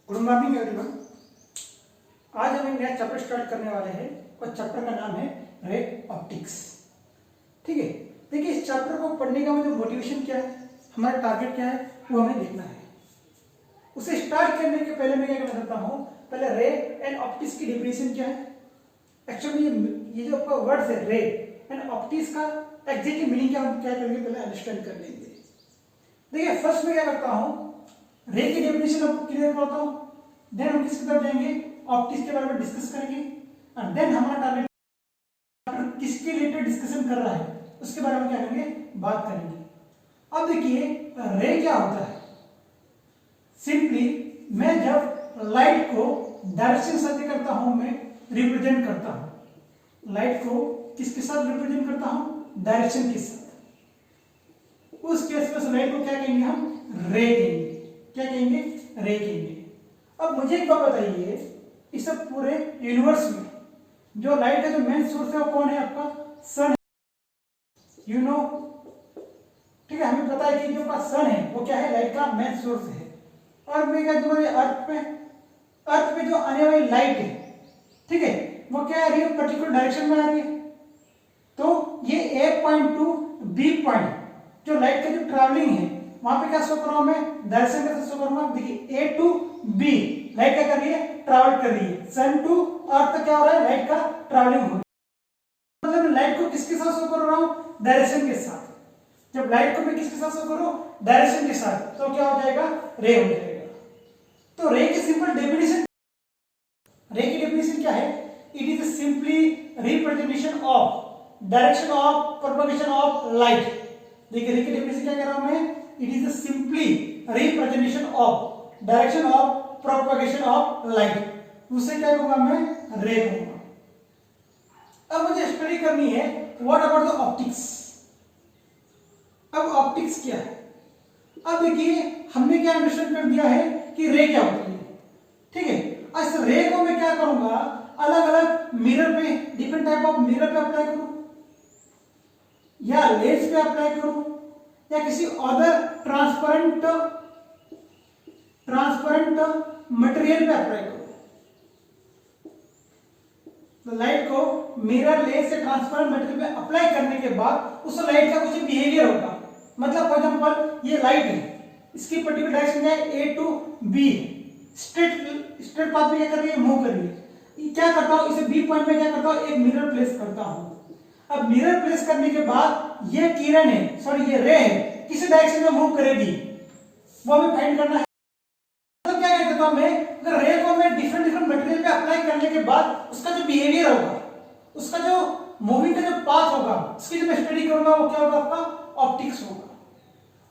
Good morning everyone. आज हम एक नया चैप्टर स्टार्ट करने वाले हैं और चैप्टर का नाम है रे ऑप्टिक्स। ठीक है, देखिए इस चैप्टर को पढ़ने का मुझे मोटिवेशन क्या है, हमारा टारगेट क्या है, वो हमें देखना है। उसे स्टार्ट करने के पहले मैं क्या करना चाहता हूँ, पहले रे एंड ऑप्टिक्स की डेफिनेशन क्या है। एक्चुअली ये जो आपका वर्ड्स है रे एंड ऑप्टिक्स का एग्जैक्ट मीनिंग क्या हम क्या करेंगे, पहले अंडरस्टैंड कर लेंगे। देखिए फर्स्ट में क्या करता हूँ, रे की डेफिनेशन आपको क्लियर करता हूँ, देन हम किसकी तरफ जाएंगे, ऑप्टिक्स के बारे में डिस्कस करेंगे, एंड देन हमारा टारगेट किसके रिलेटेड डिस्कशन कर रहा है उसके बारे में क्या करेंगे, बात करेंगे। अब देखिए रे क्या होता है। सिंपली मैं जब लाइट को डायरेक्शन से करता हूं, मैं रिप्रेजेंट करता हूं लाइट को किसके साथ रिप्रेजेंट करता हूं, डायरेक्शन के साथ। उस केस में लाइट को क्या कहेंगे, हम रे कहेंगे। क्या कहेंगे, रे कहेंगे। अब मुझे एक बात बताइए, इस पूरे यूनिवर्स में जो लाइट का जो मेन सोर्स है वो कौन है, आपका सन। यू नो, ठीक है, हमें पता है कि जो आपका सन है वो क्या है, लाइट का मेन सोर्स है। और मैं क्या दूंगा, अर्थ पे जो आने वाली लाइट है, ठीक है, वो क्या आ रही है, पर्टिकुलर डायरेक्शन में आ रही है। तो ये ए पॉइंट टू बी पॉइंट जो लाइट का जो ट्रैवलिंग है वहां पे क्या शो कर रहा हूं, मैं डायरेक्शन कैसे शो करूंगा। देखिए ए टू बी लाइट क्या कर रही है, ट्रैवल कर रही है। सन टू अर्थ तक क्या हो रहा है, लाइट का ट्रैवलिंग हो रहा है। मतलब लाइट को किसके साथ शो कर रहा हूं, डायरेक्शन के साथ। जब लाइट को मैं किसके साथ शो करूं, डायरेक्शन के साथ, तो क्या हो जाएगा, रे हो जाएगा। तो रे की सिंपल डेफिनेशन, रे की डेफिनेशन क्या है, it is simply representation of direction of propagation of light. देखिए रे की डेफिनेशन क्या कह रहा हूं मैं, it is simply representation of direction of propagation of light. उसे क्या कहूंगा मैं, रे कहूंगा। अब मुझे स्टडी करनी है व्हाट अबाउट द ऑप्टिक्स। अब ऑप्टिक्स क्या है। अब देखिए हमने क्या अंडरस्टैंड कर दिया है कि रे क्या होती है, ठीक है। इस रे को मैं क्या करूंगा, अलग अलग मिरर पे, डिफरेंट टाइप ऑफ मिरर पे अप्लाई करूं, या लेंस पे अप्लाई करूं, या किसी अदर ट्रांसपेरेंट मटेरियल पे अप्लाई करूं। तो लाइट को मिरर, लेंस से ट्रांसपेरेंट मटेरियल पे अप्लाई करने के बाद उस लाइट का कुछ बिहेवियर होगा। मतलब फॉर एग्जांपल ये लाइट है, इसकी पर्टिकुलर डायरेक्शन है ए टू बी, स्ट्रेट पाथ में क्या कर रही है, मूव कर रही है। क्या करता हूं, इसे बी पॉइंट में क्या करता हूं, एक मिरर प्लेस करता हूं। अब मिरर प्लेस करने के बाद ये किरण है, सॉरी ये रे है, किस डायरेक्शन में मूव करेगी वो हमें फाइंड करना है। मतलब क्या कहता हूं मैं, अगर रे को मैं डिफरेंट मटेरियल पे अप्लाई करने के बाद उसका जो बिहेवियर होगा, उसका जो मूविंग का जो पाथ होगा, उसकी जो मैं स्टडी करूंगा वो क्या होगा, आपका ऑप्टिक्स होगा।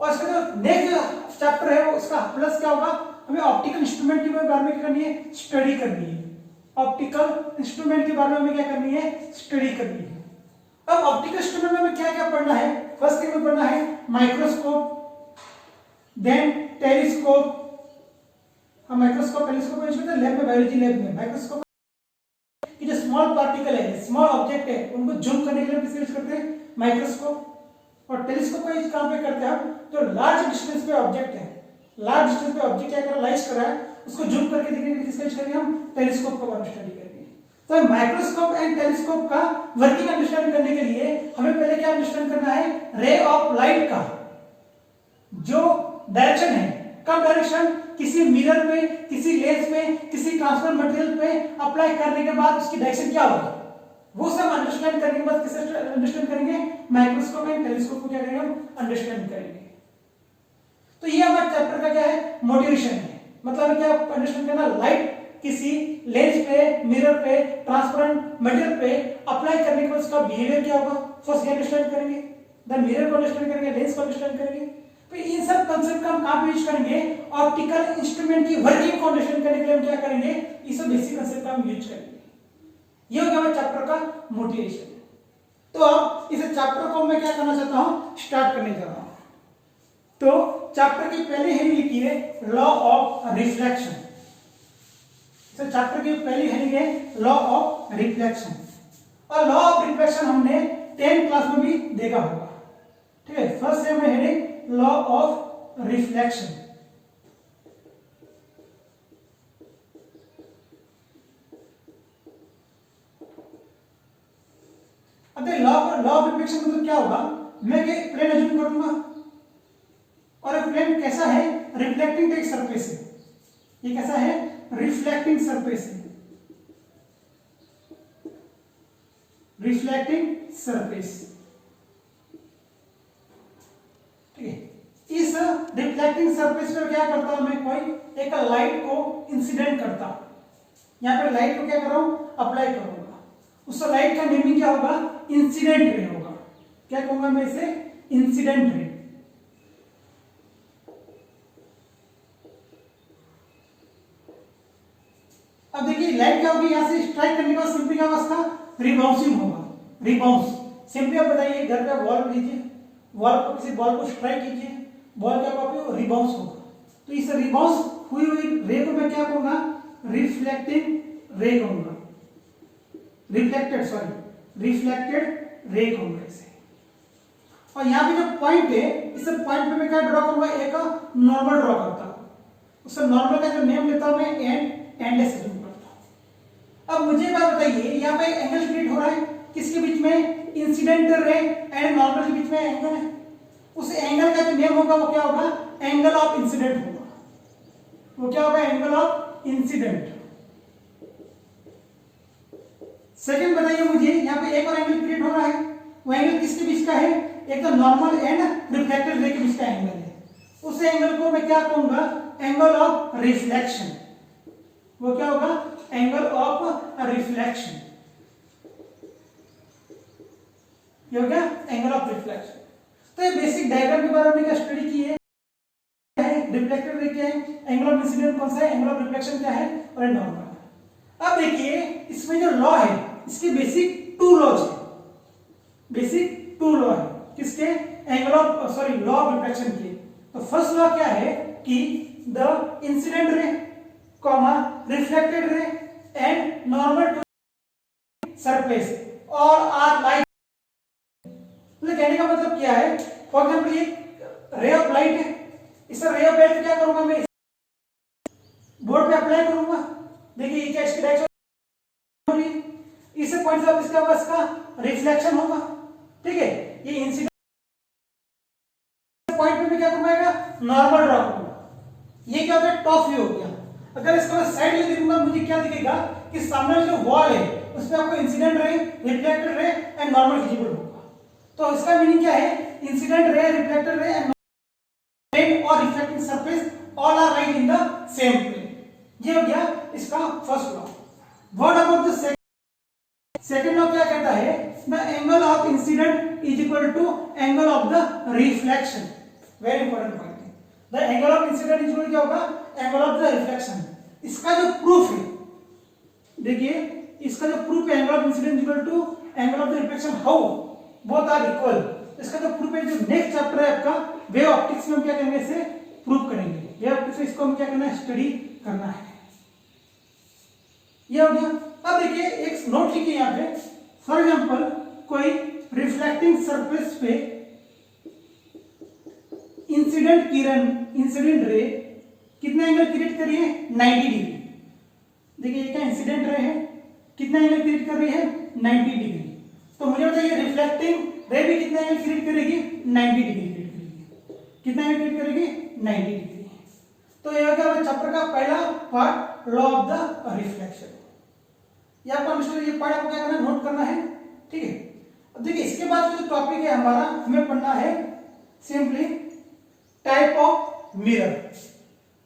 और इसका जो नेक्स्ट चैप्टर है वो उसका प्लस क्या होगा, हमें ऑप्टिकल इंस्ट्रूमेंट के बारे में क्या करनी है, स्टडी करनी है। ऑप्टिकल इंस्ट्रूमेंट के बारे में हमें क्या करनी है, स्टडी करनी है। अब ऑप्टिकल इंस्ट्रूमेंट में हमें क्या क्या पढ़ना है, फर्स्ट थिंग में पढ़ना है माइक्रोस्कोप, देन टेलीस्कोप। हम माइक्रोस्कोप टेलीस्कोप यूज करते हैं लैब में, बायोलॉजी लैब में। माइक्रोस्कोप की जो स्मॉल पार्टिकल है, स्मॉल ऑब्जेक्ट है, उनको जूम करने के लिए किस यूज करते हैं, माइक्रोस्कोप। और टेलीस्कोप का यूज कहां पे करते हैं हम, जो लार्ज डिस्टेंस पे ऑब्जेक्ट है, लार्ज डिस्टेंस पे ऑब्जेक्ट क्या कर रहा है, लाइट कर रहा है, उसको जूम करके देखने के लिए किसका यूज करेंगे, हम टेलीस्कोप का स्टडी करेंगे। तो माइक्रोस्कोप एंड टेलीस्कोप का वर्किंग अंडरस्टैंड करने के लिए हमें पहले क्या अंडरस्टैंड करना है, रे ऑफ लाइट का जो डायरेक्शन है, कब डायरेक्शन, किसी मिरर पे, किसी लेंस पे, किसी ट्रांसपेरेंट मटेरियल पे अप्लाई करने के बाद उसकी डायरेक्शन क्या होगी, वो सब अंडरस्टैंड करने के बाद किसे अंडरस्टैंड करेंगे, माइक्रोस्कोप एंड टेलीस्कोप को क्या करेंगे, हम अंडरस्टैंड करेंगे। तो ये हमारे चैप्टर का क्या है, मोटिवेशन है। मतलब क्या अंडरस्टैंड करना, लाइट किसी लेंस पे, मिरर पे, ट्रांसपेरेंट मटेरियल पे अप्लाई करने के बाद उसका बिहेवियर क्या होगा, फर्स्ट ये अंडरस्टैंड करेंगे, देन मिरर को अंडरस्टैंड करेंगे, लेंस को अंडरस्टैंड करेंगे। तो इन सब कांसेप्ट का हम कहां पे यूज करेंगे, ऑप्टिकल इंस्ट्रूमेंट की वर्किंग को अंडरस्टैंड करने के लिए हम क्या करेंगे, ये सब बेसिक कांसेप्ट का हम यूज करेंगे। ये हो गया हमारे चैप्टर का मोटिवेशन। तो अब इस चैप्टर को मैं क्या करना चाहता हूं, स्टार्ट करने जा रहा हूं। तो चैप्टर की पहली हेडिंग लिखी है लॉ ऑफ रिफ्लेक्शन। तो चैप्टर की पहली हेडिंग है लॉ ऑफ रिफ्लेक्शन। और लॉ ऑफ रिफ्लेक्शन हमने 10th क्लास में भी देखा होगा, ठीक है। फर्स्ट है हमें heading law of reflection. Law of reflection मतलब क्या होगा, मैं एक प्लेन अज्यूम करूंगा और एक प्लेन कैसा है, रिफ्लेक्टिंग एक सरफेस है, ये कैसा है, रिफ्लेक्टिंग सरफेस है, रिफ्लेक्टिंग सरफेस, ठीक है। इस रिफ्लेक्टिंग सरफेस पर क्या करता हूं मैं, कोई एक लाइट को इंसिडेंट करता हूं, यहां पे लाइट को क्या कर रहा हूं, अप्लाई करूंगा, उस लाइट का नेमिंग क्या होगा, इंसिडेंट रे होगा, क्या कहूंगा मैं इसे, इंसिडेंट रे। अब देखिए लाइट क्या होगी, यहां से स्ट्राइक करने के बाद सिंपली क्या होगा, उसका रिबाउंसिंग होगा, रिबाउंस। सिंपली आप बताइए, घर पे बॉल लीजिए, बॉल को किसी बॉल को स्ट्राइक कीजिए, बॉल क्या होगा, रिबाउंस होगा, तो इस रिबाउंस हुई हुई रे को मैं क्या कहूंगा, रिफ्लेक्टिंग रे कहूंगा, रिफ्लेक्टेड रिफ्लेक्टेड रे कहूंगा इसे। और यहाँ पे जो पॉइंट है, इस पॉइंट पे मैं क्या ड्रॉ करूंगा, एक नॉर्मल ड्रॉ करता हूं, उस नॉर्मल का जो नेम लेता हूं मैं एंड एस करता हूं। अब मुझे बात बताइए, यहाँ पे एंगल क्रिएट हो रहा है, किसके बीच में, इंसिडेंट रे एंड नॉर्मल के बीच में एंगल है, उस एंगल का जो नेम होगा वो क्या होगा, एंगल ऑफ इंसिडेंट होगा, वो क्या होगा, एंगल ऑफ इंसिडेंट। सेकंड बताइए मुझे, यहाँ पे एक और एंगल क्रिएट हो रहा है, वो एंगल किसके बीच का है, एक तो नॉर्मल एंड रिफ्लेक्टेड रे के बीच का एंगल है, उस एंगल को मैं क्या कहूंगा, एंगल ऑफ रिफ्लेक्शन, वो क्या होगा, एंगल ऑफ रिफ्लेक्शन, ये हो गया एंगल ऑफ रिफ्लेक्शन। तो ये बेसिक डायग्राम के बारे में क्या स्टडी की है, रिफ्लेक्टेड रे क्या है, एंगल ऑफ इंसिडेंट कौन सा है, एंगल ऑफ रिफ्लेक्शन क्या है, और नॉर्मल। अब देखिए इसमें जो लॉ है, इसके बेसिक टू लॉज है, बेसिक टू लॉ है, किसके, angle of law of reflection के। तो फर्स्ट लॉ क्या है कि the incident ray comma reflected ray and normal to surface all are like, मतलब कहने का मतलब क्या है, फॉर एग्जांपल ये रे ऑफ लाइट है, इस रे ऑफ लाइट क्या करूंगा मैं, बोर्ड पे अप्लाई करूंगा, देखिए ये क्या इसकी डायरेक्शन हो रही है, इस पॉइंट से इसका बस का रिफ्लेक्शन होगा, ठीक है। ये इंसिडेंट पॉइंट पे मैं क्या करूंगा, नॉर्मल ड्रॉ करूंगा, ये क्या होगा, टॉप व्यू हो गया। अगर इसका मैं साइड व्यू देखूंगा, मुझे क्या दिखेगा कि सामने जो वॉल है उसमें आपको incident ray, reflected ray and normal visible होगा। तो इसका मीनिंग क्या है, incident ray, reflected ray and plane और reflecting surface all are like in the same plane, ये हो गया इसका first law. What about the second law, क्या कहता है, the angle of incident is equal to angle of the reflection, very important point है, the angle of incident is equal क्या होगा, एंगल ऑफ द रिफ्लेक्शन। इसका जो proof है, देखिए इसका जो प्रूफ है, angle of incident is equal to angle of the reflection, how both are equal, इसका जो प्रूफ है, जो नेक्स्ट चैप्टर है आपका वेव ऑप्टिक्स में हम क्या करेंगे, इसे प्रूफ करेंगे, वेव ऑप्टिक्स में इसको हम क्या करना है, स्टडी करना है, ये हो गया। अब देखिए एक नोट लिखिए यहां पे, फॉर एग्जांपल कोई रिफ्लेक्टिंग सरफेस पे इंसिडेंट किरण, इंसिडेंट रे कितना एंगल क्रिएट कर रही है, 90 डिग्री, देखिए ये क्या इंसिडेंट रे है, कितना एंगल क्रिएट कर रही है, 90 डिग्री। तो मुझे बताइए रिफ्लेक्टिंग रे भी कितना एंगल क्रिएट करेगी, 90 डिग्री क्रिएट करेगी, कितना एंगल क्रिएट करेगी, 90 डिग्री। तो ये हो गया चैप्टर का पहला part, law of the reflection. ये आपको अंडरस्टैंड, ये पार्ट आपको क्या करना है, नोट करना है, ठीक है। अब देखिए इसके बाद जो टॉपिक है हमारा, हमें पढ़ना है सिंपली टाइप ऑफ मिरर।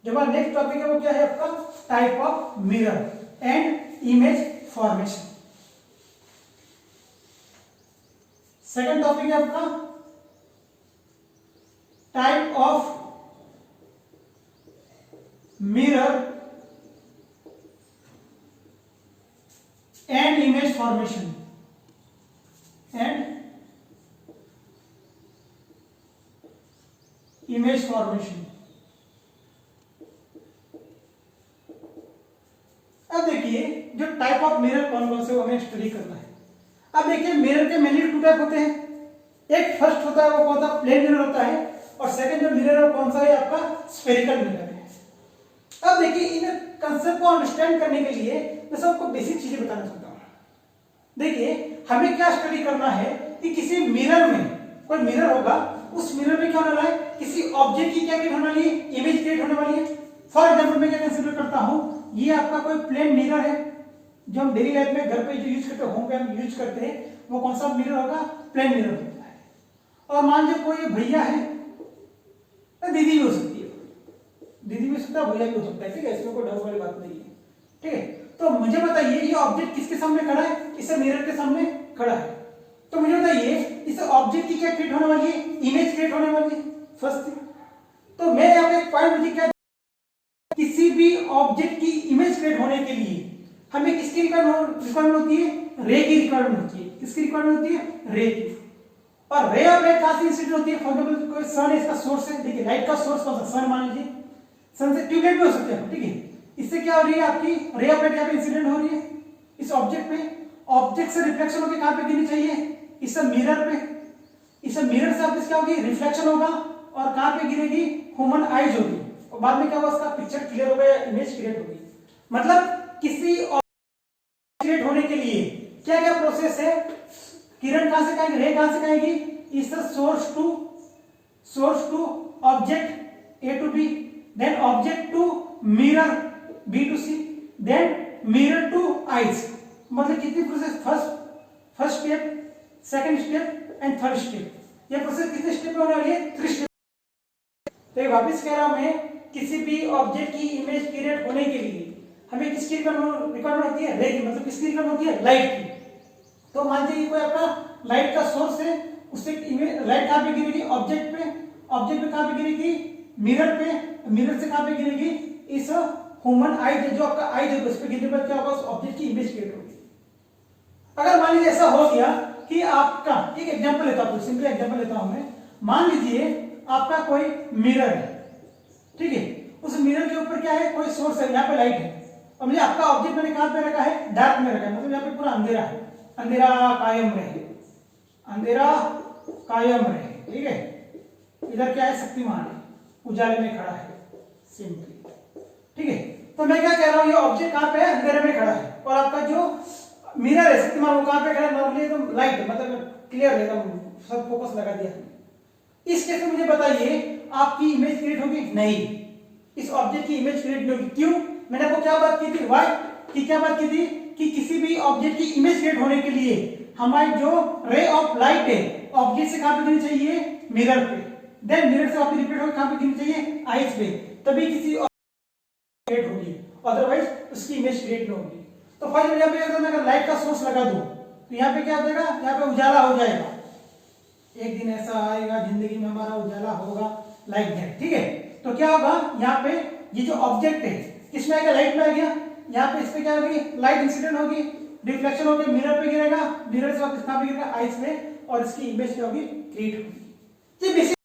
जो हमारा नेक्स्ट टॉपिक है वो क्या है आपका, type of mirror and image formation. Second topic है आपका type of mirror and image formation, and image formation. अब देखिए जो टाइप ऑफ मिरर कौन कौन से वो हमें स्टडी करना है। अब देखिए मिरर के मेनली टू टाइप होते हैं, एक फर्स्ट होता है वो कौन सा, प्लेन मिरर होता है, और सेकंड जो मिरर है कौन सा है आपका, स्फेरिकल मिरर है। अब देखिए इन कंसेप्ट को अंडरस्टैंड करने के लिए मैं सबको बेसिक चीजें बताना चाहता हूं। देखिए हमें क्या स्टडी करना है, कि किसी मिरर में, कोई मिरर होगा, उस मिरर में क्या होने वाला है, किसी ऑब्जेक्ट की क्या क्रिएट होने वाली है, इमेज क्रिएट होने वाली है। फॉर एग्जांपल मैं क्या कंसीडर करता हूं, ये आपका कोई प्लेन मिरर है जो हम डेली लाइफ में घर पे जो यूज करते हैं, होम पे हम यूज करते हैं, वो कौन सा मिरर होगा, प्लेन मिरर होता है। और मान लीजिए कोई भैया है, दीदी भी हो सकती है, दीदी भी हो सकता है, भैया भी हो सकता है, ठीक है, इसमें कोई डाउट वाली बात नहीं है, ठीक है। तो मुझे बताइए ये ऑब्जेक्ट किसके सामने खड़ा है, इस मिरर के सामने खड़ा है। तो मुझे बताइए इस ऑब्जेक्ट की क्या क्रिएट होने वाली है, इमेज क्रिएट होने वाली है, फर्स्ट थिंग। तो मैं यहाँ पे एक पॉइंट मुझे क्या, किसी भी ऑब्जेक्ट की इमेज क्रिएट होने के लिए हमें किसकी रिक्वायरमेंट होती है, रे की रिक्वायरमेंट होती है। किसकी रिक्वायरमेंट होती है, रे की। और रे ऑफ लाइट कहां से इंसिडेंट होती है, फॉर एग्जांपल कोई सन है, इसका सोर्स है, देखिए लाइट का सोर्स कौन सा, सन मान लीजिए, सन से ट्यूबलाइट भी हो सकते हैं, ठीक है। इससे क्या हो रही है, आपकी रे ऑफ लाइट यहाँ पे इंसिडेंट हो रही है इस ऑब्जेक्ट पे, ऑब्जेक्ट से रिफ्लेक्शन होकर कहां पे गिरनी चाहिए, इस मिरर पे, इस मिरर से आपको क्या होगी, रिफ्लेक्शन होगा, और कहां पे गिरेगी, ह्यूमन आईज होगी, और बाद में क्या होगा, उसका पिक्चर क्लियर होगा या इमेज क्रिएट होगी। मतलब किसी क्रिएट होने के लिए क्या क्या प्रोसेस है, किरण कहां से आएगी, रे कहां से आएगी, इस source to object A to B, then object to mirror B to C, then mirror to eyes. मतलब कितनी process, first step, second step and third step. ये प्रोसेस कितने स्टेप में होने वाली है, 3 स्टेप। तो वापस कह रहा हूं मैं, किसी भी ऑब्जेक्ट की इमेज क्रिएट होने के लिए हमें किसकी रिक्वायरमेंट होती है, रे की। मतलब किसकी रिक्वायरमेंट होती है, लाइट की। तो मान लीजिए कोई आपका लाइट का सोर्स है, उससे इमेज लाइट कहां पे गिरेगी, ऑब्जेक्ट पे, ऑब्जेक्ट पे कहां पे गिरेगी, मिरर पे, मिरर से कहां पे गिरेगी, इस ह्यूमन आई, जो आपका आई है उस पे गिरने पर क्या होगा, उस ऑब्जेक्ट की इमेज क्रिएट होगी। अगर मान लीजिए ऐसा हो गया कि आपका, एक एग्जांपल लेता हूं, सिंपल एग्जांपल लेता हूं मैं, मान लीजिए आपका कोई मिरर है, ठीक है, उस मिरर के ऊपर क्या है, कोई सोर्स है, यहाँ पे लाइट है, और मुझे आपका ऑब्जेक्ट मैंने कहां पे रखा है, डार्क में रखा है, मतलब यहाँ पे पूरा अंधेरा है, अंधेरा कायम रहे, अंधेरा कायम रहे, ठीक है। इधर क्या है, शक्तिमान है, उजाले में खड़ा है, सिंपली, ठीक है। तो मैं क्या कह रहा हूं, ये ऑब्जेक्ट कहां पे है, अंधेरे में खड़ा है, और आपका जो मिरर है शक्तिमान, वो कहां पे खड़ा है, नॉर्मली एकदम लाइट है, मतलब क्लियर है, एकदम सब फोकस लगा दिया। इस केस में मुझे बताइए आपकी इमेज क्रिएट होगी, नहीं, इस ऑब्जेक्ट की इमेज क्रिएट नहीं होगी। क्यों, मैंने आपको क्या बात की थी, व्हाई की क्या बात की थी, कि किसी भी ऑब्जेक्ट की इमेज क्रिएट होने के लिए हमारी जो रे ऑफ लाइट है, ऑब्जेक्ट से कहां पे गिरनी चाहिए, मिरर पे, देन मिरर से आपकी रिफ्लेक्ट होकर कहां पे गिरनी चाहिए, आईज पे, तभी किसी क्रिएट होगी, अदरवाइज उसकी इमेज क्रिएट नहीं होगी। तो फॉर एग्जांपल यहाँ पे अगर मैं लाइट का सोर्स लगा दूं, तो यहाँ पे क्या हो जाएगा, यहाँ पे उजाला हो जाएगा। एक दिन ऐसा आएगा जिंदगी में हमारा, उजाला होगा लाइक दैट, ठीक है। तो क्या होगा, यहाँ पे ये जो ऑब्जेक्ट है किसमें आएगा, लाइट में आ गया, यहाँ पे इस पे क्या होगी, लाइट इंसिडेंट होगी, रिफ्लेक्शन होकर मिरर पे गिरेगा, मिरर से वापस कहां पे गिरेगा, आईज पे, और इसकी इमेज क्या होगी, क्रिएट होगी। ये बेसिक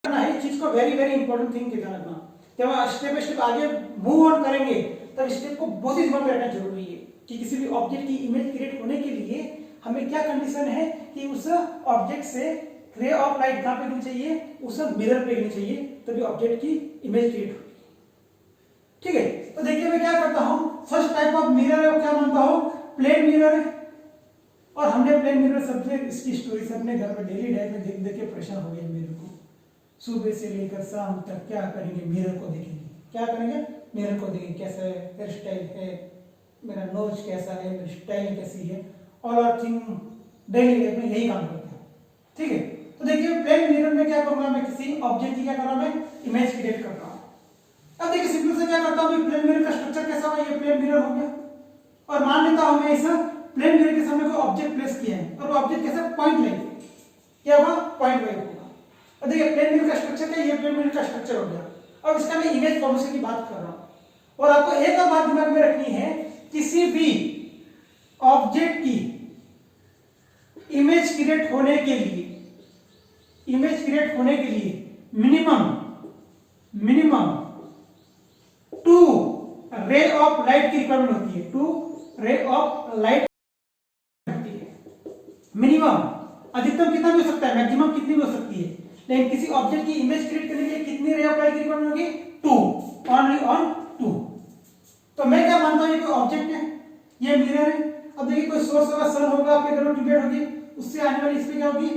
करना है, इस चीज को वेरी वेरी इंपॉर्टेंट थिंग के ध्यान रखना। जब आप स्टेप बाय स्टेप आगे मूव ऑन करेंगे, तब स्टेप को बहुत ही दिमाग में रखना जरूरी है कि किसी भी ऑब्जेक्ट की इमेज क्रिएट होने के लिए हमें क्या कंडीशन है, कि उस ऑब्जेक्ट से रे ऑफ लाइट कहां पे गिरनी चाहिए, उस मिरर पे गिरनी चाहिए, तभी ऑब्जेक्ट की इमेज क्रिएट होगी, ठीक है। तो देखिए मैं क्या करता हूं, फर्स्ट टाइप ऑफ मिरर है वो क्या मानता हूं, प्लेन मिरर है। और हमने प्लेन मिरर सबसे, इसकी स्टोरी सबने घर में डेली लाइफ में देख देख के परेशान हो गए मिरर को, सुबह से लेकर शाम तक क्या करेंगे, मिरर को देखेंगे, क्या करेंगे, मिरर को देखेंगे, कैसा है हेयर स्टाइल है, मेरा नोज कैसा है, मेरी स्टाइल कैसी है, all are thing daily life में यही काम करते हैं, ठीक है। तो देखिए प्लेन मिरर में क्या करूंगा, मैं किसी ऑब्जेक्ट की क्या कर रहा हूं, मैं इमेज क्रिएट कर रहा हूं। अब देखिए सिंपल से क्या करता हूं, प्लेन मिरर का स्ट्रक्चर कैसा होगा, ये प्लेन मिरर हो गया, और मान लेता हूं मैं इस प्लेन मिरर के सामने कोई ऑब्जेक्ट प्लेस किया है, और वो ऑब्जेक्ट कैसा, पॉइंट लेंगे, क्या होगा, पॉइंट वाइज होगा। और देखिए प्लेन मिरर का स्ट्रक्चर क्या है, ये प्लेन मिरर का स्ट्रक्चर हो गया। अब इसका मैं इमेज फॉर्मेशन की बात कर रहा हूं, और आपको एक और बात दिमाग में रखनी है, किसी भी ऑब्जेक्ट की इमेज क्रिएट होने के लिए, इमेज क्रिएट होने के लिए मिनिमम 2 रे ऑफ लाइट की रिक्वायरमेंट होती है, 2 रे ऑफ लाइट होती है मिनिमम। अधिकतम कितना भी हो सकता है, मैक्सिमम कितनी भी हो सकती है, लेकिन किसी ऑब्जेक्ट की इमेज क्रिएट करने के लिए कितनी रे ऑफ लाइट की रिक्वायरमेंट होगी, 2, ओनली ऑन 2। तो मैं क्या मानता हूं, ये कोई ऑब्जेक्ट है, ये मिरर है। अब देखिए कोई सोर्स होगा, सन होगा, आपके घर में ट्यूबलाइट होगी, उससे आने वाली इस पे क्या होगी,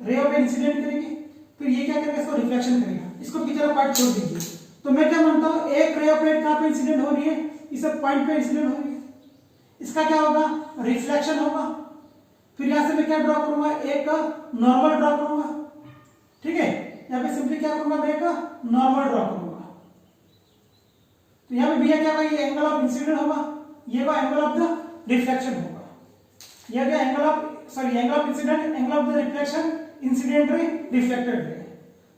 रे ऑफ इंसिडेंट करेगी, फिर ये क्या करेगा, इसको रिफ्लेक्शन करेगा। इसको पीछे पार्ट छोड़ दीजिए। तो मैं क्या मानता हूं, एक रे ऑफ लाइट कहां पे इंसिडेंट हो रही है, इस पॉइंट पे इंसिडेंट हो रही है, इसका क्या होगा, रिफ्लेक्शन होगा। फिर यहां से मैं क्या ड्रॉ करूंगा, एक नॉर्मल ड्रॉ करूंगा, ठीक है। यहां पे सिंपली क्या करूंगा, मैं एक नॉर्मल ड्रॉ करूंगा। तो यहां पे भैया क्या होगा, ये एंगल ऑफ इंसिडेंट होगा, ये होगा एंगल ऑफ द रिफ्लेक्शन होगा। ये क्या angle of incident, angle of the reflection, incident ray, reflected रे।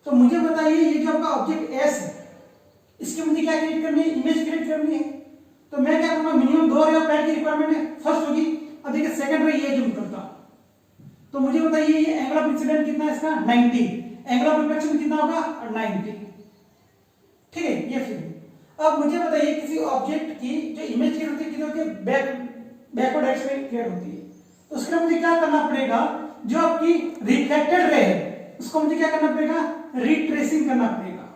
तो मुझे बताइए ये जो आपका ऑब्जेक्ट एस है, इसकी मुझे क्या क्रिएट करनी है, इमेज क्रिएट करनी है। तो मैं क्या करूंगा, मिनिमम 2 रे ऑफ लाइट की रिक्वायरमेंट है, फर्स्ट होगी। अब देखिए सेकंड रे ये जूम करता, तो मुझे बताइए ये एंगल ऑफ इंसिडेंट कितना है इसका, 90, एंगल ऑफ रिफ्लेक्शन कितना होगा, 90, ठीक है। ये फिर अब मुझे बताइए किसी ऑब्जेक्ट की जो इमेज क्रिएट होती है कितनी होती है, बैकवर्ड डायरेक्शन में क्रिएट होती है। तो उसके लिए मुझे क्या करना पड़ेगा, जो आपकी रिफ्लेक्टेड रे है उसको मुझे क्या करना पड़ेगा, रिट्रेसिंग करना पड़ेगा।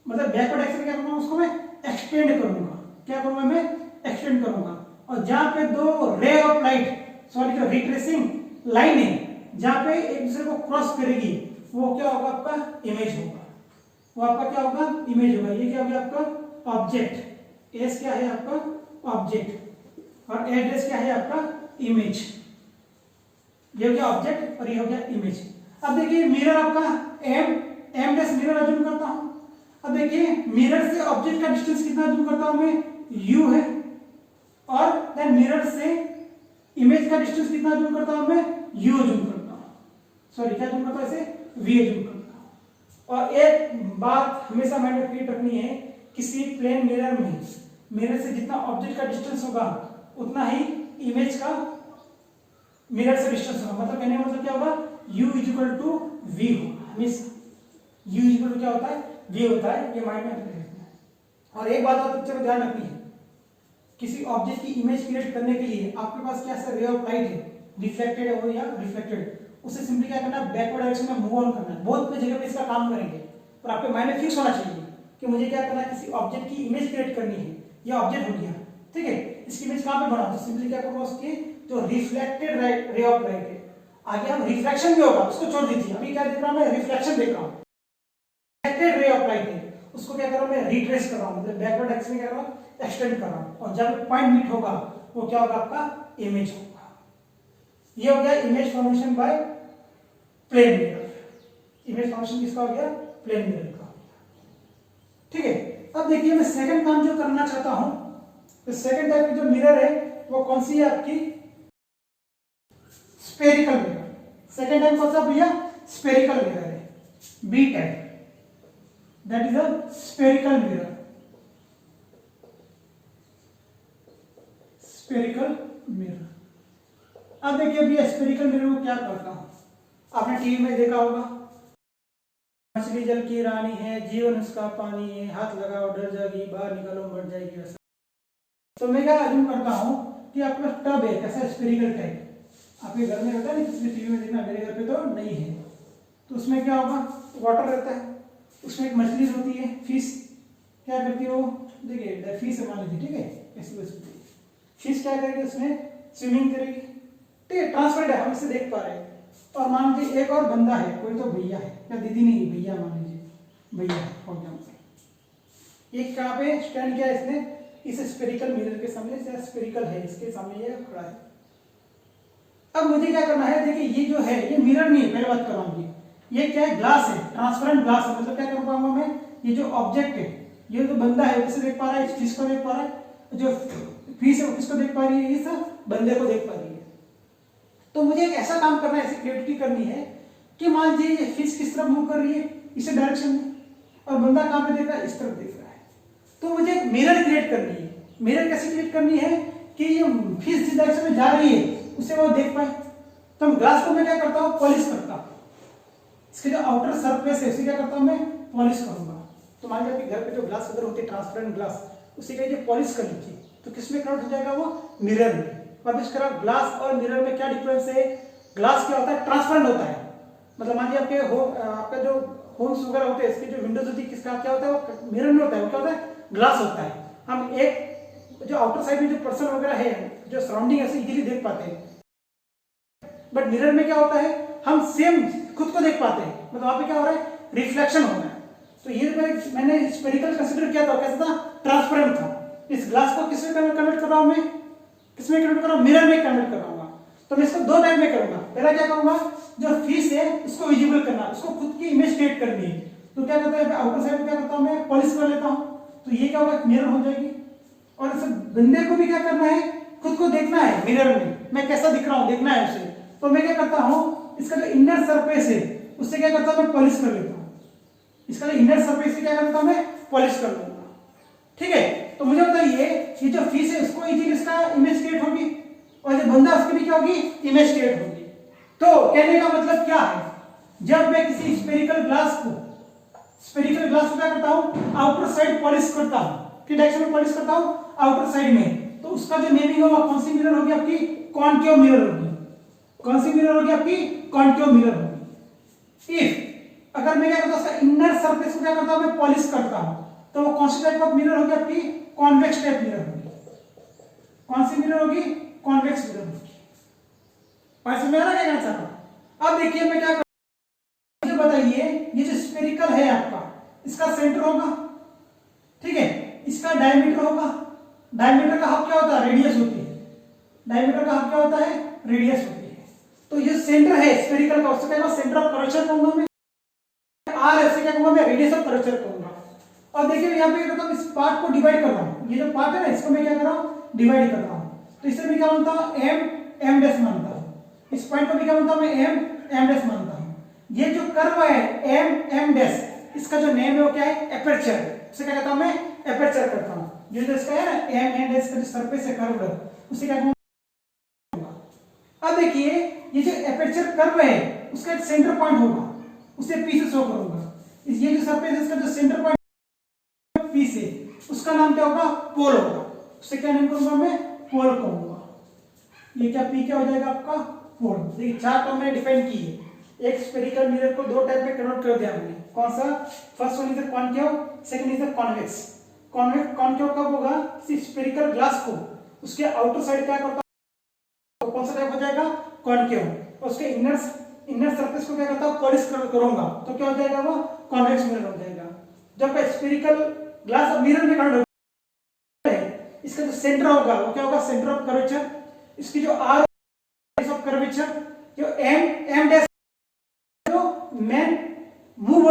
मतलब बैकवर्ड डायरेक्शन क्या करूंगा, उसको मैं एक्सटेंड करूंगा। क्या करूंगा, मैं एक्सटेंड करूंगा। और जहां पे दो रे ऑफ लाइट, सॉरी जो रिट्रेसिंग लाइन है, जहां पे एक दूसरे को क्रॉस करेगी, वो क्या होगा, आपका इमेज होगा। वो आपका क्या होगा, इमेज होगा। ये क्या होगा, आपका ऑब्जेक्ट। एस क्या है, आपका ऑब्जेक्ट, और एड्रेस क्या है, आपका इमेज। ये हो गया ऑब्जेक्ट और ये हो गया इमेज। अब देखिए मिरर आपका एम डैश मिरर अज्यूम करता हूं। अब देखिए मिरर से ऑब्जेक्ट का डिस्टेंस कितना अज्यूम करता हूं मैं, u है, और देन मिरर से इमेज का डिस्टेंस कितना अज्यूम करता हूं मैं, u अज्यूम करता हूं, सॉरी क्या अज्यूम करता हूं, इसे v अज्यूम करता हूं। और एक बात हमेशा माइंड में फीड रखनी है, किसी प्लेन मिरर में मिरर से जितना ऑब्जेक्ट का डिस्टेंस होगा उतना ही इमेज का मिरर से डिस्टेंस होगा। मतलब कहने का मतलब क्या होगा, u इक्वल टू v होगा हमेशा। u इक्वल टू क्या होता है, v होता है। ये माइंड में रखना है। और एक बात और पिक्चर में ध्यान रखनी है, किसी ऑब्जेक्ट की इमेज क्रिएट करने के लिए आपके पास क्या रे ऑफ लाइट है, रिफ्लेक्टेड हो या रिफ्लेक्टेड, उसे सिंपली क्या करना है, बैकवर्ड डायरेक्शन में मूव ऑन करना है। बहुत जगह पे इसका काम करेंगे, पर आपके माइंड में फिक्स होना चाहिए कि मुझे क्या करना है, किसी ऑब्जेक्ट की इमेज क्रिएट करनी है। ये ऑब्जेक्ट हो गया, ठीक है। इसकी इमेज कहां पे बनाओ, तो सिंपली क्या करूंगा, उसकी जो रिफ्लेक्टेड रे ऑफ लाइट है, आगे हम रिफ्लेक्शन भी होगा, उसको छोड़ दीजिए। अभी क्या देख रहा हूं मैं, रिफ्लेक्शन देख रहा हूं। रिफ्लेक्टेड रे ऑफ लाइट है, उसको क्या कर रहा हूं मैं, रिट्रेस कर रहा हूं, मतलब बैकवर्ड डायरेक्शन में क्या कर रहा हूं, एक्सटेंड कर रहा हूं। और जब पॉइंट मीट होगा वो क्या होगा, आपका इमेज होगा। ये हो गया image formation by plane mirror. Image formation किसका हो गया, प्लेन मिरर का, ठीक है। अब देखिए मैं सेकंड काम जो करना चाहता हूं, तो सेकंड टाइप की जो मिरर है वो कौन सी है, आपकी स्फेरिकल मिरर। सेकंड टाइप कौन सा भैया, स्फेरिकल मिरर है, B type, that is a spherical mirror. Spherical mirror. अब देखिए भैया स्फेरिकल मिरर को क्या करता हूं, आपने टीवी में देखा होगा, मछली जल की रानी है, जीवन उसका पानी है, हाथ लगाओ डर जाएगी, बाहर निकलो मर जाएगी, ऐसा। तो मैं क्या अज्यूम करता हूं कि आपका टब है, कैसा स्फेरिकल टाइप, आपके घर में होता है ना, किसी टीवी में देखना, मेरे घर पे तो नहीं है। तो उसमें क्या होगा, वाटर रहता है, उसमें एक मछली होती है, फिश। क्या करती है वो, देखिए फिश मान लीजिए, ठीक है, ऐसी वस्तु फिश क्या करेगी, उसमें स्विमिंग करेगी, ठीक है, ट्रांसपेरेंट है, हम इसे देख पा रहे हैं। और मान लीजिए एक और बंदा है, कोई तो भैया है, या दीदी नहीं, भैया मान लीजिए, भैया है फॉर एग्जाम्पल। एक कहाँ पे स्टैंड किया इसने, इस स्फेरिकल मिरर के सामने, स्फेरिकल है, इसके सामने ये खड़ा है। अब मुझे क्या करना है, देखिए ये जो है ये मिरर नहीं है, पहले बात कराऊंगी, ये क्या है, ग्लास है, ट्रांसपेरेंट ग्लास है। मतलब क्या कर पाऊंगा मैं, ये जो ऑब्जेक्ट है, ये जो बंदा है किसे देख पा रहा है, इस फिश को देख पा रहा है, जो फिश है वो किसको देख पा रही है, इस बंदे को देख पा रही है। तो मुझे एक ऐसा काम करना है, ऐसी क्रिएटिविटी करनी है कि मान लीजिए ये फिश किस तरफ मूव कर रही है, इस डायरेक्शन में, और बंदा कहां पे देख रहा है, इस तरफ देख रहा है। तो मुझे एक मिरर क्रिएट करनी है। मिरर कैसे क्रिएट करनी है कि ये फिश जिस डायरेक्शन में जा रही है उसे वो देख पाए। तो हम ग्लास को मैं क्या करता हूं, पॉलिश करता हूं, इसके जो आउटर सरफेस है उसे क्या करता हूं मैं, पॉलिश करूंगा। तो मान लीजिए आपके घर पे जो ग्लास वगैरह होते हैं, ट्रांसपेरेंट ग्लास, उसे कहिए पॉलिश कर लीजिए, तो किसमें कन्वर्ट हो जाएगा, वो मिरर में। और इस तरह ग्लास और मिरर में क्या डिफरेंस है, ग्लास क्या होता है, ट्रांसपेरेंट होता है। मतलब मान लीजिए आपका जो होम्स वगैरह होते हैं, इसकी जो विंडोज होती है, किसका क्या होता है, वो मिरर में होता है, वो क्या होता है, ग्लास होता है। हम एक जो आउटर साइड में जो पर्सन वगैरह है, जो सराउंडिंग है, उसे इजीली देख पाते हैं। बट मिरर में क्या होता है, हम सेम खुद को देख पाते हैं, मतलब वहां पे क्या हो रहा है, रिफ्लेक्शन हो रहा है। तो ये मैंने स्फेरिकल कंसीडर किया था, कैसा था, ट्रांसपेरेंट था। इस ग्लास को किसमें कन्वर्ट कर रहा हूं मैं, किसमें कन्वर्ट कर रहा हूं, मिरर में कन्वर्ट कर रहा हूं। तो मैं इसको दो टाइप में करूंगा। पहला क्या करूंगा, जो फेस है उसको विजिबल करना, उसको खुद की इमेज क्रिएट करनी है। तो क्या करता है, आउटर साइड क्या करता हूं मैं, पॉलिश कर लेता हूं, तो ये क्या होगा, मिरर हो जाएगी। और इस बंदे को भी क्या करना है, खुद को देखना है मिरर में, मैं कैसा दिख रहा हूं, देखना है उसे। तो मैं क्या करता हूं, इसका जो इनर सरफेस है उससे क्या करता हूं मैं, पॉलिश कर लेता हूं। इसका जो इनर सरफेस से क्या करता हूं मैं, पॉलिश कर लूंगा। ठीक है, तो मुझे बताइए ये जो फेस है उसको इजीली इसका इमेज क्रिएट होगी, और जो बंदा उसकी भी क्या होगी, इमेज क्रिएट होगी। तो कहने का मतलब क्या है, जब मैं किसी स्फेरिकल ग्लास को क्या करता हूं, आउटर साइड पॉलिश करता हूं, किस डायरेक्शन में पॉलिश करता हूं, आउटर साइड में, तो उसका जो नेमिंग होगा, कौन सी मिरर होगी आपकी, कॉन्केव मिरर होगी। कौन सी मिरर होगी आपकी, कॉन्केव मिरर होगी। इफ अगर मैं क्या करता हूं, उसका इनर सरफेस को क्या करता हूं मैं, पॉलिश करता हूं, तो वो कौन सी टाइप ऑफ मिरर होगी आपकी, कॉन्वेक्स टाइप मिरर होगी। कौन सी मिरर होगी, कॉन्वेक्स मिरर होगी। समझ में आ रहा है क्या कहना चाह रहा हूं। अब देखिए मैं क्या कर, मुझे बताइए ये जो स्फेरिकल है आपका, इसका सेंटर होगा, ठीक है, इसका डायमीटर होगा। डायमीटर का हाफ क्या होता है, रेडियस होती है। डायमीटर का हाफ क्या होता है, रेडियस होती है। तो ये सेंटर है स्फेरिकल का, उससे क्या सेंटर ऑफ कर्वेचर कहूंगा मैं, आर ऐसे क्या कहूंगा मैं, रेडियस ऑफ कर्वेचर कहूंगा। और देखिए यहां पे मतलब इस पार्ट को डिवाइड कर रहा हूं, ये जो पार्ट है ना इसको मैं क्या कर रहा हूं, डिवाइड कर रहा हूं। तो इससे मैं क्या मानता हूं, एम डैश मानता हूं। इस पॉइंट को भी क्या मानता हूं मैं, एम डैश मानता हूं। ये जो कर्व है एम डैश, इसका जो नेम है वो क्या है, एपर्चर। उसे क्या कहता हूं मैं, एपर्चर करता हूं। ये जो इसका है ना एम डैश का जो सरफेस है कर्व, उसे क्या कहूंगा। अब देखिए ये जो एपर्चर कर्व है उसका एक सेंटर पॉइंट होगा, उसे पी से शो करूंगा। ये जो सरफेस है इसका जो सेंटर पॉइंट पी से, उसका नाम क्या होगा, पोल होगा। उसे क्या नाम करूंगा मैं, पोल कहूंगा। ये क्या पी क्या हो जाएगा आपका, पोल। देखिए चार टर्म मैंने डिफाइन की है। एक स्फेरिकल मिरर को दो टाइप में कन्वर्ट कर दिया हमने। कौन सा, first one is the concave, second is the convex. Concave कब होगा, स्फेरिकल ग्लास को उसके आउटर साइड क्या करता तो कौन सा टाइप हो जाएगा, कॉन्केव। और उसके इनर सरफेस को क्या करता हूं, पॉलिश करूंगा, तो क्या हो जाएगा वो, कॉन्वेक्स मिरर हो जाएगा। जब स्फेरिकल ग्लास मिरर में कन्वर्ट होगा, इसका जो सेंटर होगा वो क्या होगा, सेंटर ऑफ कर्वेचर। इसकी जो आर ऑफ कर्वेचर, जो एम डैश जो मेन मूव,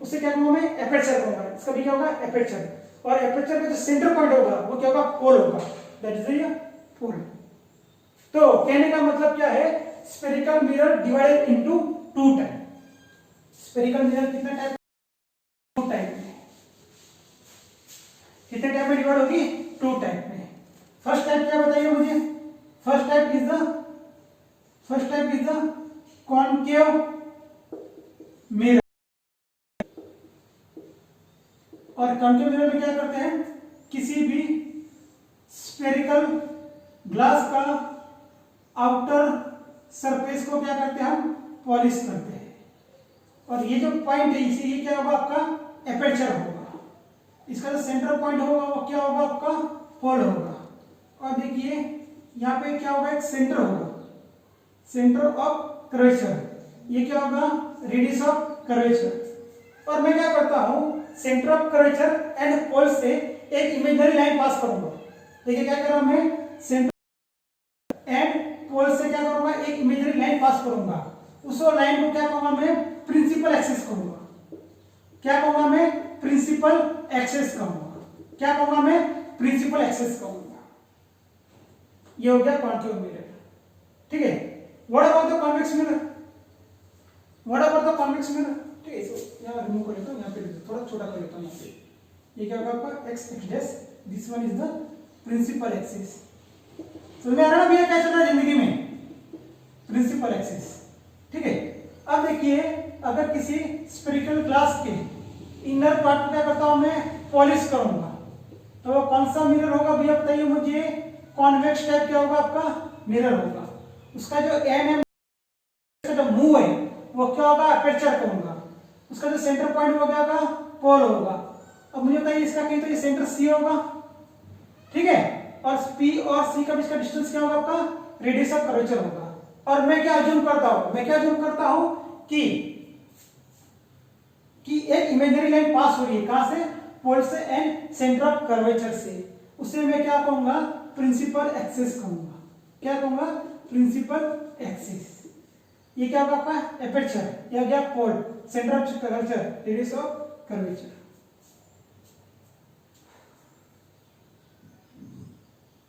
उसे क्या कहूंगा मैं, एपर्चर कहूंगा। इसका भी क्या होगा, एपर्चर। और एपर्चर का जो सेंटर पॉइंट होगा वो क्या होगा, पोल होगा। दैट इज द पोल। तो कहने का मतलब क्या है, spherical mirror divided into two type. Spherical mirror कितने टाइप, टू टाइप में। कितने टाइप में डिवाइड होगी, टू टाइप में। फर्स्ट टाइप क्या बताइए मुझे, first type is the concave mirror. और कॉन्केव मिरर में क्या करते हैं, किसी भी स्फेरिकल ग्लास का आउटर सरफेस को क्या करते हैं, हम पॉलिश करते हैं। और ये जो पॉइंट है इसे, ये क्या होगा आपका, एपर्चर होगा। इसका जो सेंटर पॉइंट होगा वो क्या होगा आपका, पोल होगा। और देखिए यहाँ पे क्या होगा, एक सेंटर होगा, सेंटर ऑफ कर्वेचर। ये क्या होगा, रेडियस ऑफ कर्वेचर। और मैं क्या करता हूं, centre of curvature and pole से एक इमेजिनरी लाइन पास करूंगा। देखिए क्या कर रहा हूं मैं, सेंटर एंड पोल से क्या करूंगा, एक इमेजिनरी लाइन पास करूंगा। उस लाइन को क्या कहूंगा मैं, प्रिंसिपल एक्सिस कहूंगा। क्या कहूंगा मैं, प्रिंसिपल एक्सिस कहूंगा। क्या कहूंगा मैं, प्रिंसिपल एक्सिस कहूंगा। ये हो गया कॉन्केव मिरर। ठीक है, what about the convex mirror, what about the convex mirror. ठीक है, तो यहां रिमूव कर लेता हूं, यहां पे थोड़ा छोटा कर लेता हूं। यहां पे ये क्या होगा आपका, X dash, this one is the principal axis. समझ में आ रहा है भैया क्या चल रहा है जिंदगी में, प्रिंसिपल एक्सिस। ठीक है, अब देखिए अगर किसी स्फेरिकल ग्लास के इनर पार्ट को क्या करता हूं मैं, पॉलिश करूंगा, तो वो कौन सा मिरर होगा भैया बताइए मुझे, कॉन्वेक्स टाइप क्या होगा आपका, मिरर होगा। उसका जो एम का जो मूव है वो क्या होगा, एपर्चर कहूंगा। उसका जो सेंटर पॉइंट वो क्या होगा, पोल होगा। अब मुझे बताइए इसका कहीं तो ये सेंटर सी होगा, ठीक है, और पी और सी का बीच का डिस्टेंस क्या होगा आपका, रेडियस ऑफ कर्वेचर होगा। और मैं क्या अज्यूम करता हूं, मैं क्या अज्यूम करता हूं कि एक इमेजिनरी लाइन पास हो रही है, कहां से, पोल से एंड सेंटर ऑफ कर्वेचर से, उसे मैं क्या कहूंगा, प्रिंसिपल एक्सिस कहूंगा। क्या कहूंगा, प्रिंसिपल एक्सिस। ये क्या होगा आपका एपर्चर, या क्या pole, centre of curvature, radius of curvature.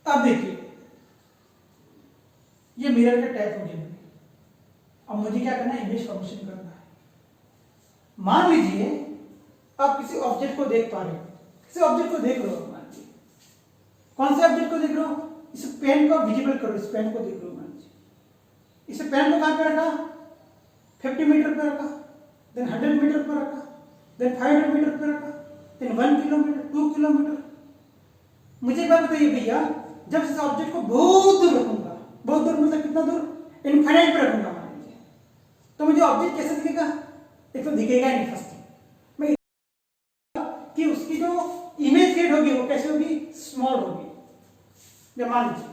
अब देखिए ये मिरर का टाइप हो गया। अब मुझे क्या करना है, इमेज फॉर्मेशन करना है। मान लीजिए आप किसी ऑब्जेक्ट को देख पा रहे हो, किसी ऑब्जेक्ट को देख रहे हो, मान लीजिए कौन से ऑब्जेक्ट को देख रहे हो, इस पेन को विजिबल करो, इस पेन को देख रहे हो, मान लीजिए इस पेन को कहां पे रखा, 50 मीटर पे रखा, देन 100 मीटर पे रखा, देन 500 मीटर पे रखा, देन 1 किलोमीटर, 2 किलोमीटर। मुझे एक बात बताइए भैया, जब इस ऑब्जेक्ट को बहुत दूर रखूंगा, बहुत दूर मतलब कितना दूर, इनफाइनाइट पे रखूंगा मान लीजिए, तो मुझे ऑब्जेक्ट कैसे दिखेगा, एक तो दिखेगा ही नहीं। फर्स्ट मैं कि उसकी जो इमेज क्रिएट होगी वो कैसे होगी, स्मॉल होगी। जब मान लीजिए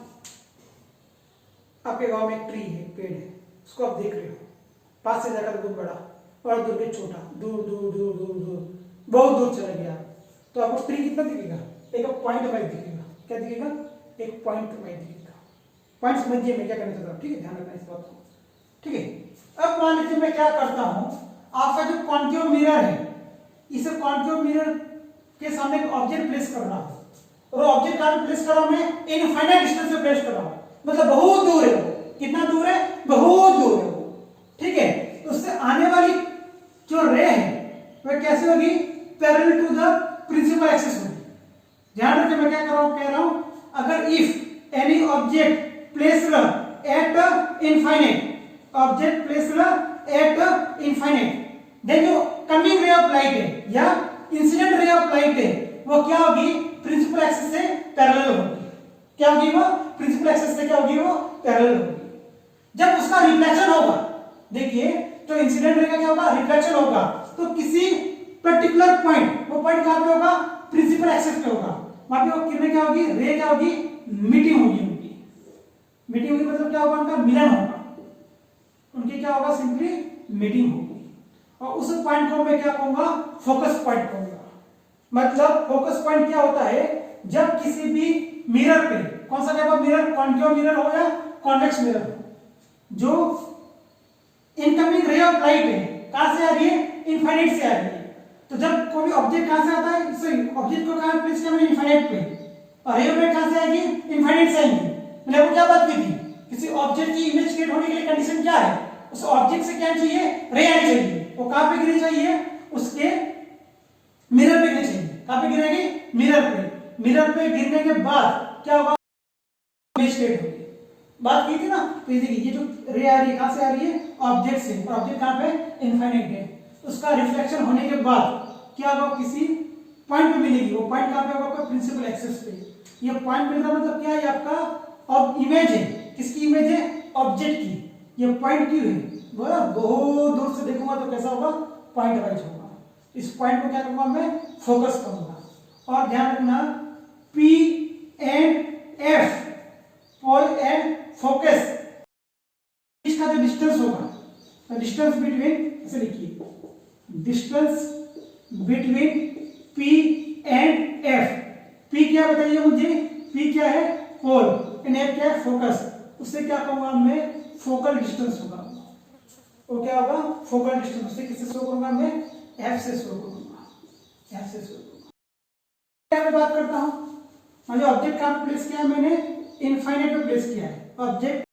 आपके गांव में एक ट्री है, पेड़ है, उसको आप देख रहे हो, पास से जाकर बहुत बड़ा और दूर के छोटा, दूर दूर दूर दूर दूर बहुत दूर चला गया, तो आपको ट्री कितना दिखेगा, एक पॉइंट वाइज दिखेगा। क्या दिखेगा, एक पॉइंट वाइज दिखेगा। पॉइंट समझिए मैं क्या करना चाहता हूँ, ठीक है, ध्यान रखना इस बात को, ठीक है। अब मान लीजिए मैं क्या करता हूं, आपका जो कॉन्केव मिरर है, इस कॉन्केव मिरर के सामने एक ऑब्जेक्ट प्लेस कर रहा हूं, और ऑब्जेक्ट कहां पे प्लेस कर रहा हूं मैं, इनफाइनाइट डिस्टेंस पे प्लेस कर रहा हूं, मतलब बहुत दूर है वो। कितना दूर है, बहुत दूर है वो, ठीक है। तो उससे आने वाली जो रे है वह कैसे होगी, parallel to the principal axis होगी। ध्यान रखिए मैं क्या कह रहा हूं, अगर if any object placed at infinite, object placed at infinite, then जो कमिंग रे ऑफ लाइट है या इंसिडेंट रे ऑफ लाइट है वो क्या होगी, प्रिंसिपल एक्सिस से पैरेलल होगी। क्या होगी वो, प्रिंसिपल एक्सिस से क्या होगी, वो पैरेलल होगी। जब उसका रिफ्लेक्शन होगा, देखिए तो इंसिडेंट रे का क्या होगा, रिफ्लेक्शन होगा, तो किसी पर्टिकुलर पॉइंट, वो पॉइंट कहां पे होगा, प्रिंसिपल एक्सिस पे होगा, वहां पे वो किरणें क्या होगी, रे क्या होगी, मीटिंग होगी उनकी। मीटिंग होगी मतलब क्या होगा, उनका मिलन होगा, उनकी क्या होगा, सिंपली मीटिंग होगी। और उस पॉइंट को मैं क्या कहूंगा, फोकस पॉइंट कहूंगा। मतलब फोकस पॉइंट क्या होता है, जब किसी भी मिरर पे, कौन सा type of mirror, concave mirror हो या कॉन्वेक्स मिरर हो, जो इनकमिंग रे ऑफ लाइट है कहां से आ रही है, इनफाइनाइट से आ रही है। तो जब कोई ऑब्जेक्ट कहां से आता है, सॉरी ऑब्जेक्ट को कहां प्लेस किया, इनफाइनाइट पे, और रे ऑफ लाइट कहां से आएगी, इनफाइनाइट से आएगी। मतलब वो क्या बात की थी, किसी ऑब्जेक्ट की इमेज क्रिएट होने के लिए कंडीशन क्या है, उस ऑब्जेक्ट से क्या चाहिए, रे आनी चाहिए। वो कहां पे गिरनी चाहिए, उसके मिरर पे गिरनी चाहिए। कहां पे गिरेगी, मिरर पे। मिरर पे गिरने के बाद क्या होगा, इमेज क्रिएट होगी। बात की थी ना, तो ये जो रे आ रही है कहां से आ रही है, ऑब्जेक्ट से, और ऑब्जेक्ट कहां पे, इनफाइनाइट है। उसका रिफ्लेक्शन होने के बाद क्या होगा, किसी पॉइंट पे मिलेगी। वो पॉइंट कहां पे होगा, आपका प्रिंसिपल एक्सिस पे। ये पॉइंट मिलना मतलब क्या है, आपका अब इमेज है, किसकी इमेज है, ऑब्जेक्ट की। ये पॉइंट क्यों है, बहुत दूर से देखूंगा तो कैसा होगा, पॉइंट वाइज होगा। इस पॉइंट को क्या करूंगा मैं, फोकस करूंगा। और ध्यान रखना, P and F, pole and focus, इसका जो डिस्टेंस होगा, डिस्टेंस बिटवीन, ऐसे लिखिए, distance between P and F। P क्या बताइए मुझे, P क्या है, पोल, एंड F क्या है, फोकस। उससे क्या कहूंगा मैं, फोकल डिस्टेंस होगा। वो क्या होगा, फोकल डिस्टेंस। उससे किससे शो करूंगा मैं, F से शो करूंगा, F से शो करूंगा। क्या मैं बात करता हूं, मुझे ऑब्जेक्ट कहां पे प्लेस किया है मैंने, इनफाइनाइट पे प्लेस किया है ऑब्जेक्ट।